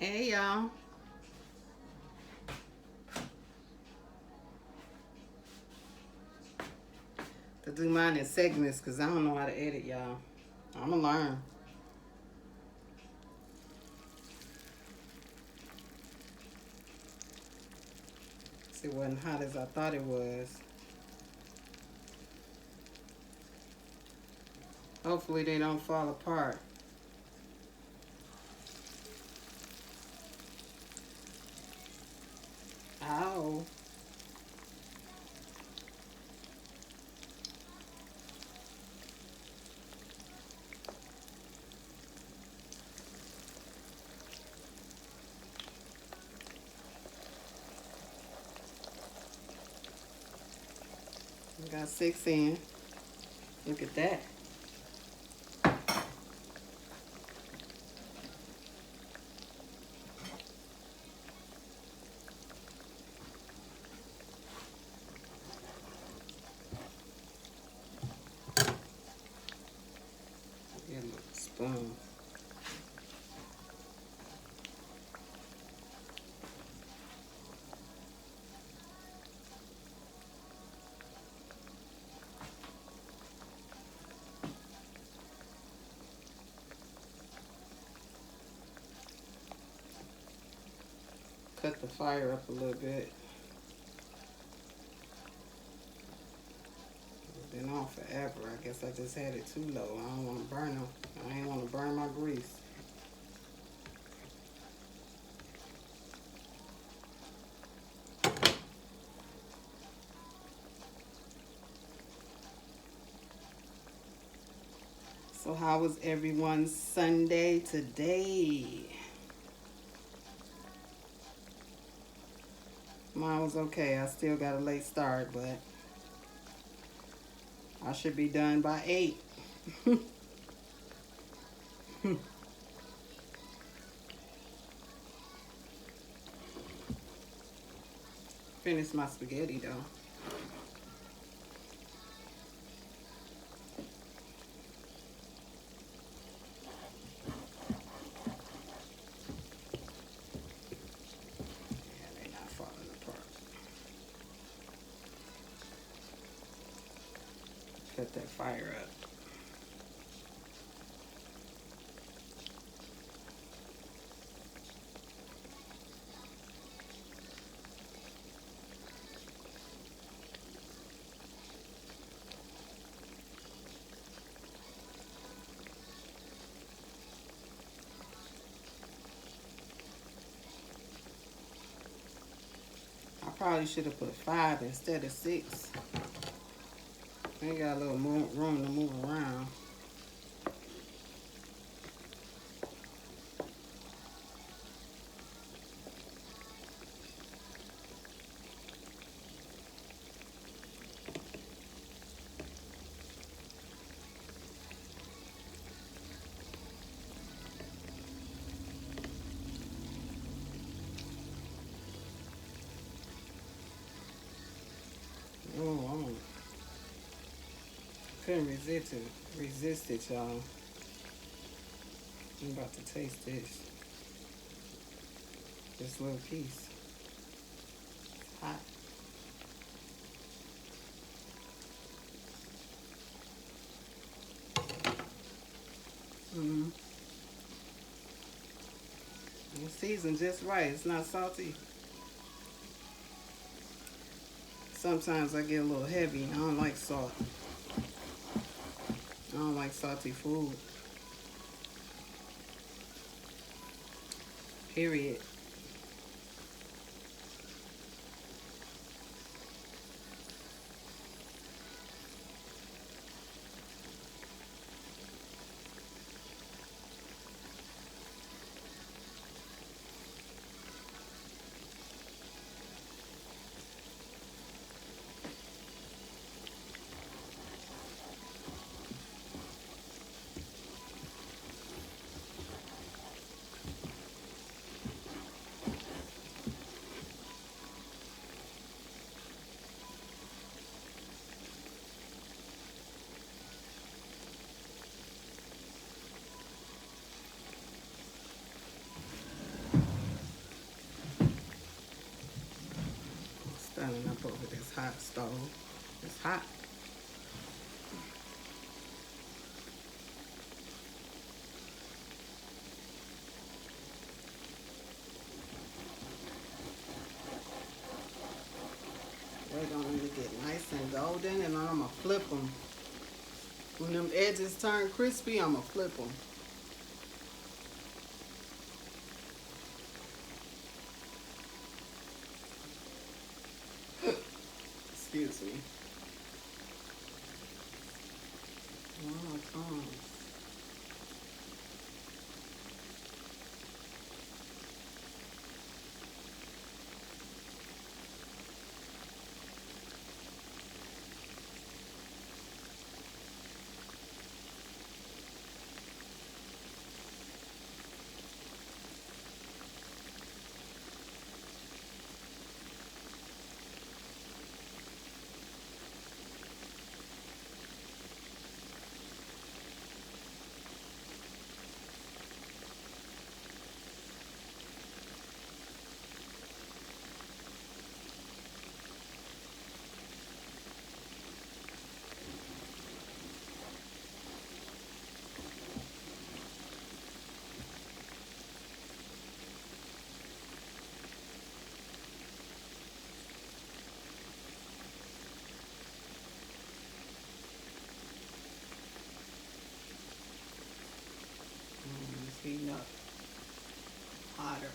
Hey y'all. To do mine in segments because I don't know how to edit y'all. I'ma learn. It wasn't hot as I thought it was. Hopefully they don't fall apart. Ow. We got 6 in. Look at that. Get a little spoon. Cut the fire up a little bit. It's been on forever. I guess I just had it too low. I don't want to burn them. I ain't want to burn my grease. So how was everyone's Sunday today? Mine was okay. I still got a late start, but I should be done by 8. Finish my spaghetti though. Yeah, they not falling apart. Cut that fire up. I probably should have put 5 instead of 6. They got a little room to move around. Oh, couldn't resist it, y'all. I'm about to taste this little piece. It's hot. Mm-hmm. It's seasoned just right. It's not salty. Sometimes I get a little heavy. I don't like salt. I don't like salty food. Period. up over this hot stove. It's hot. They're gonna get nice and golden, and I'm gonna flip them. When them edges turn crispy, I'm gonna flip them. Excuse me. One more time. It's heating up hotter.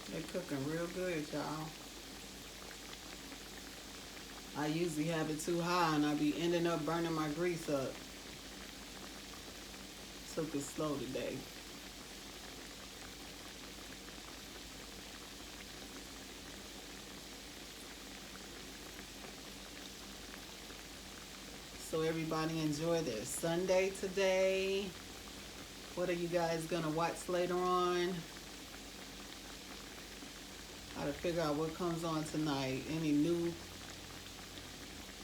They're cooking real good, y'all. I usually have it too high and I be ending up burning my grease up. Took it slow today. So everybody enjoy their Sunday today. What are you guys gonna watch later on? Gotta figure out what comes on tonight. Any new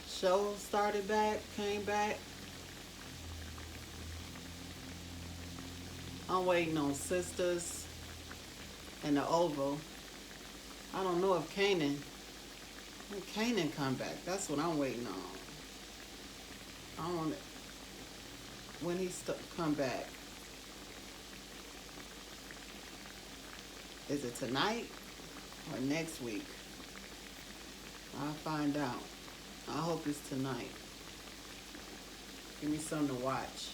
shows started back, came back? I'm waiting on Sisters and The Oval. I don't know if Kanan come back. That's what I'm waiting on. I want it when he come back. Is it tonight or next week? I'll find out. I hope it's tonight. Give me something to watch.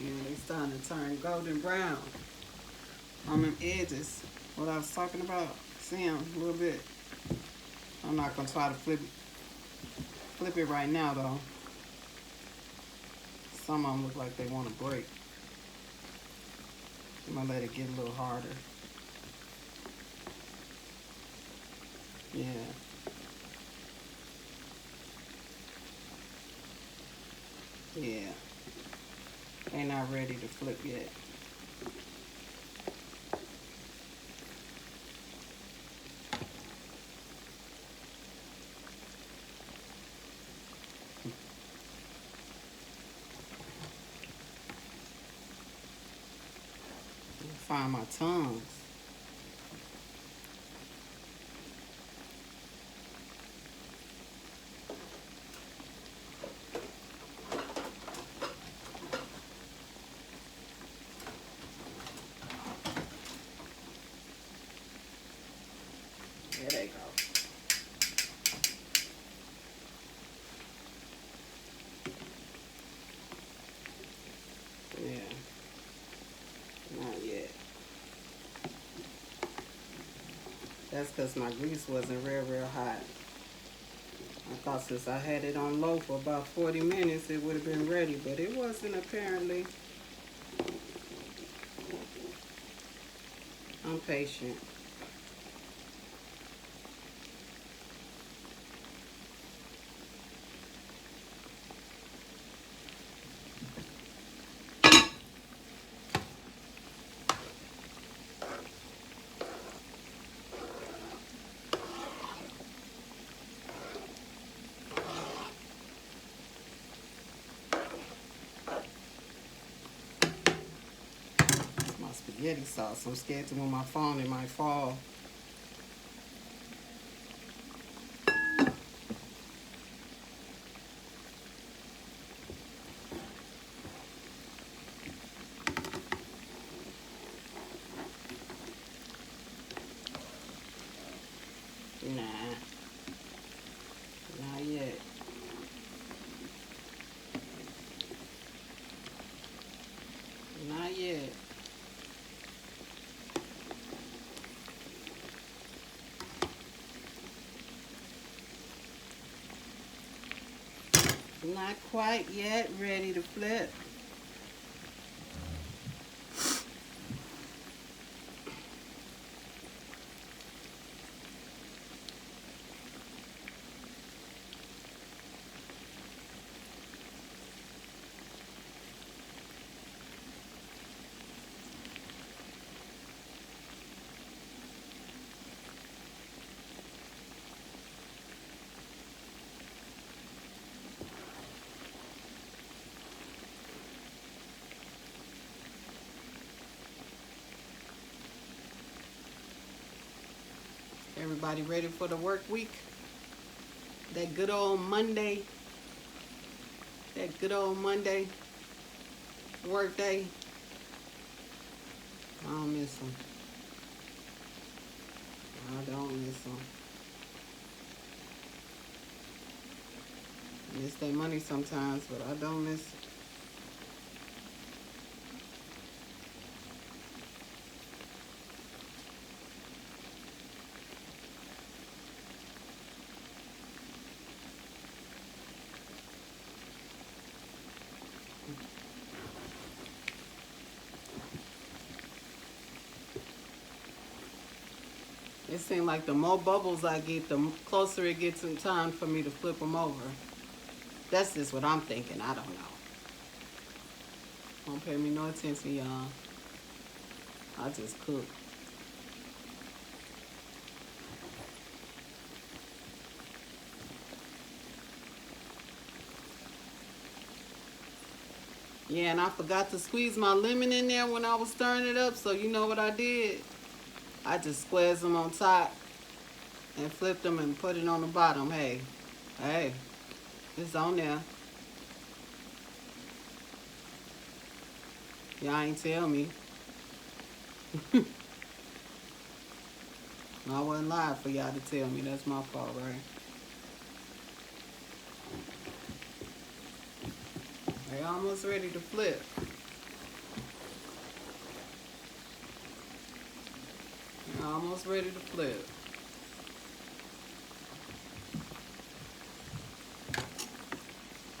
They starting to turn golden brown on them edges. What I was talking about, see them a little bit. I'm not gonna try to flip it right now though. Some of them look like they want to break. I'm gonna let it get a little harder. Yeah. Yeah. They're not ready to flip yet. Find my tongues. There they go. Yeah, not yet. That's because my grease wasn't real hot. I thought since I had it on low for about 40 minutes, it would have been ready, but it wasn't apparently. I'm patient. My spaghetti sauce. I'm scared to move my phone, it might fall. Nah, not yet. Not yet. Not quite yet ready to flip. Everybody ready for the work week? That good old Monday. That good old Monday work day. I don't miss them. I don't miss them. I miss their money sometimes, but I don't miss it. It seems like the more bubbles I get, the closer it gets in time for me to flip them over. That's just what I'm thinking. I don't know. Don't pay me no attention, y'all. I just cook. Yeah, and I forgot to squeeze my lemon in there when I was stirring it up, so you know what I did? I just squeezed them on top and flipped them and put it on the bottom. Hey, it's on there. Y'all ain't tell me. I wasn't live for y'all to tell me. That's my fault, right? They almost ready to flip. They're almost ready to flip.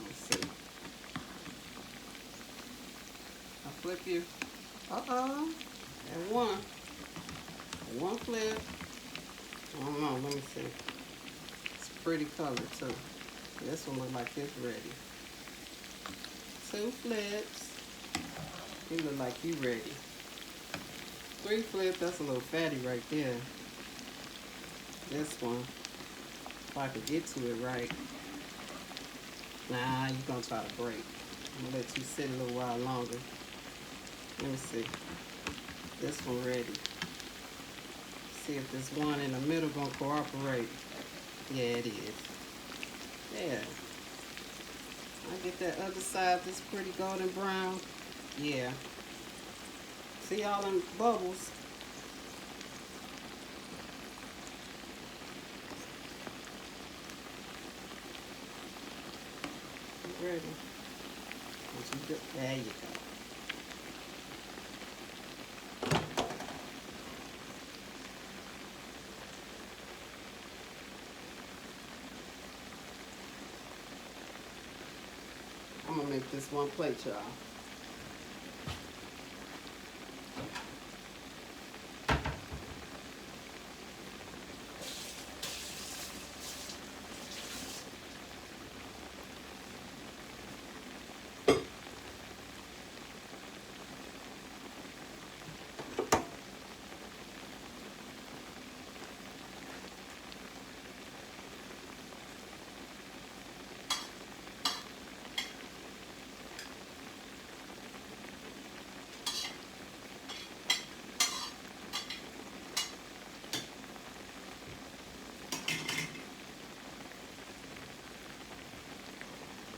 Let's see. I flip you. Uh-oh. And one. One flip. I don't know. Let me see. It's a pretty color, too. This one look like it's ready. 2 flips. You look like you ready. 3 flips. That's a little fatty right there. This one. If I could get to it right. Nah, you're going to try to break. I'm going to let you sit a little while longer. Let me see. This one ready. See if this one in the middle gonna cooperate. Yeah, it is. Yeah. I get that other side that's pretty golden brown. Yeah. See all them bubbles? Ready. There you go. this one plate, y'all.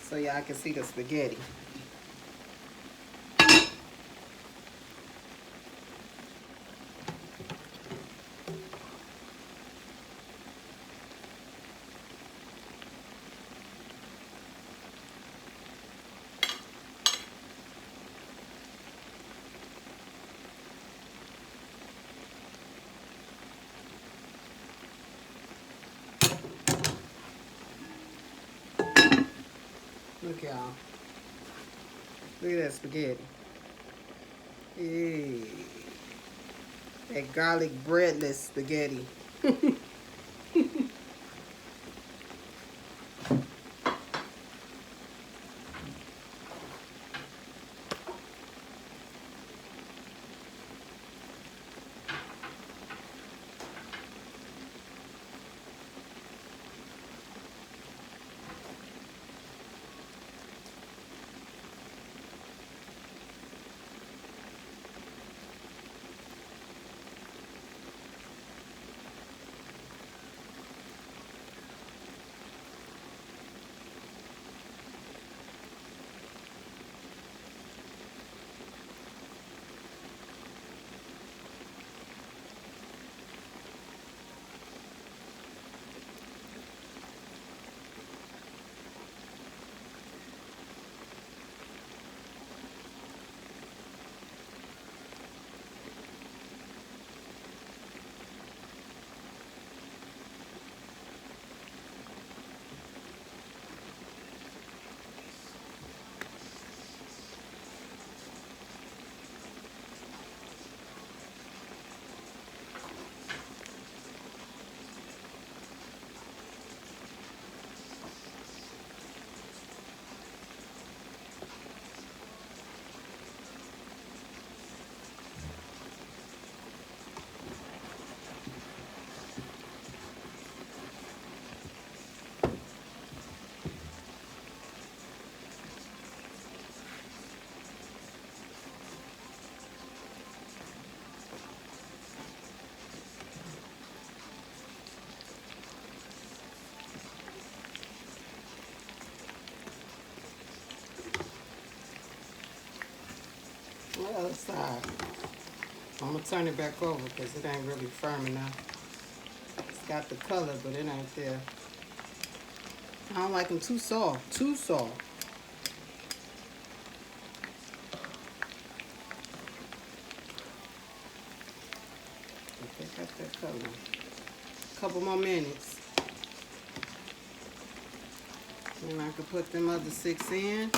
So y'all can see the spaghetti. Look, y'all. Look at that spaghetti. Hey. That garlic breadless spaghetti. The other side. I'm going to turn it back over because it ain't really firm enough. It's got the color, but it ain't there. I don't like them too soft. Too soft. Okay, got that color. Couple more minutes. And I can put them other 6 in.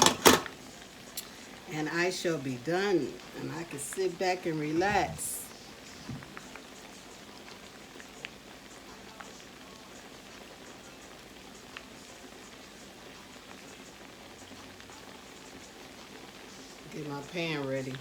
And I shall be done. And I can sit back and relax. Get my pan ready.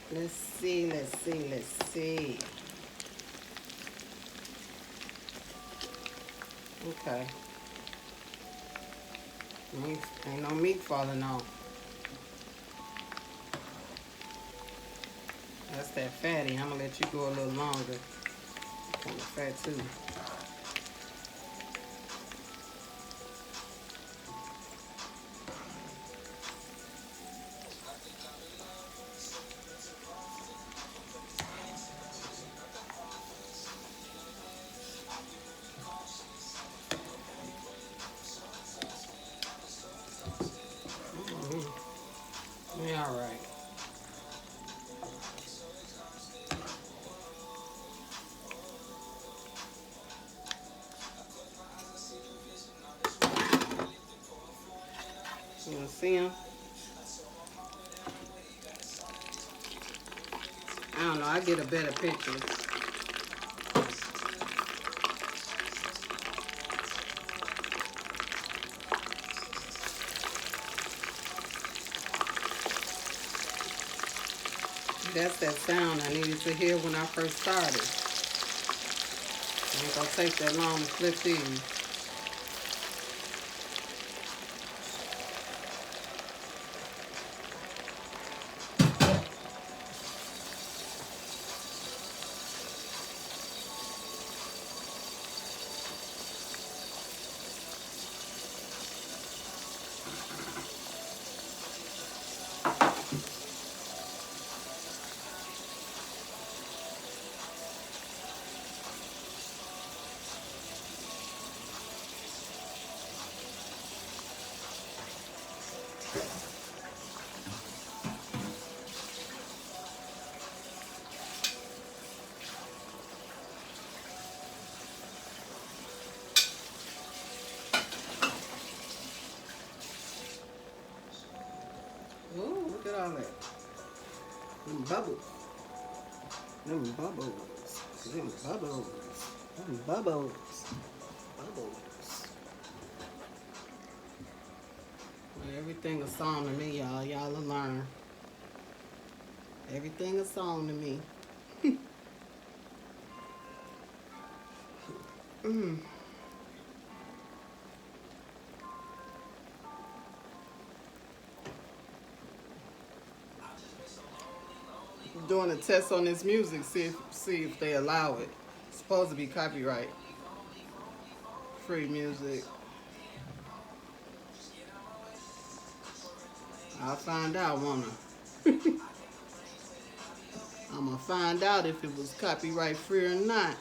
Let's see, let's see, let's see. Okay. Ain't no meat falling off. That's that fatty. I'm gonna let you go a little longer. Kind of fat too. Yeah, all right. You wanna see them? I don't know. I get a better picture. That's that sound I needed to hear when I first started. It ain't gonna take that long to flip these. Ooh, look at all that. Them bubbles. Them bubbles. Them bubbles. Them bubbles. Bubbles. Well, everything a song to me, y'all. Y'all will learn. Everything a song to me. Mm. Doing a test on this music, see if they allow it. It's supposed to be copyright free music. I'll find out, won't I? I'm gonna find out if it was copyright free or not.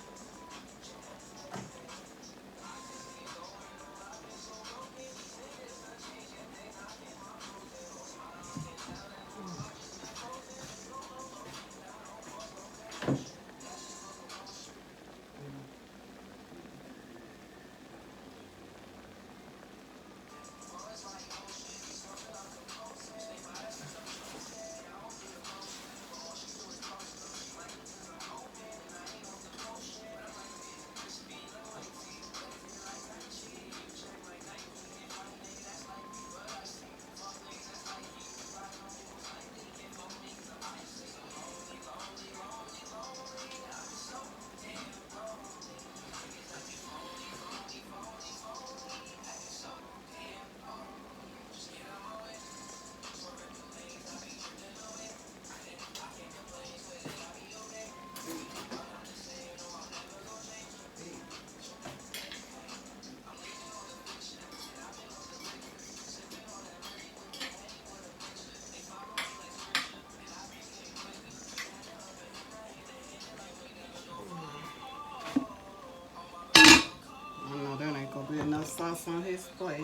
I know there ain't gonna be enough sauce on his plate.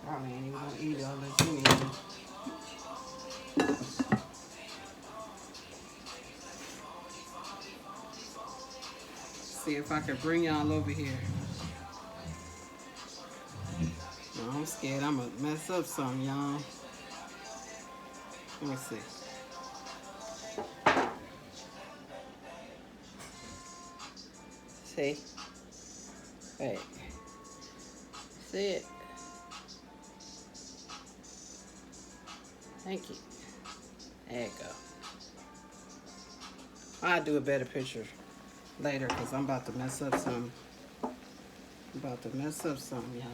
Probably ain't even gonna eat all this anyway. See if I can bring y'all over here. No, I'm scared I'm gonna mess up something, y'all. Let me see. See? Hey. See it? Thank you. There you go. I'll do a better picture later because I'm about to mess up some. About to mess up some, y'all.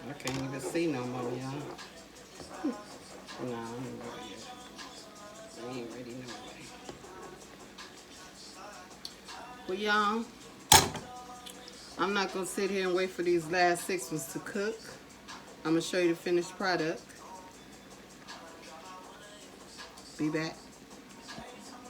I can't even see no more, y'all. Nah, I ain't ready yet. I ain't ready no way. Well, y'all, I'm not gonna sit here and wait for these last 6 ones to cook. I'm gonna show you the finished product. Be back.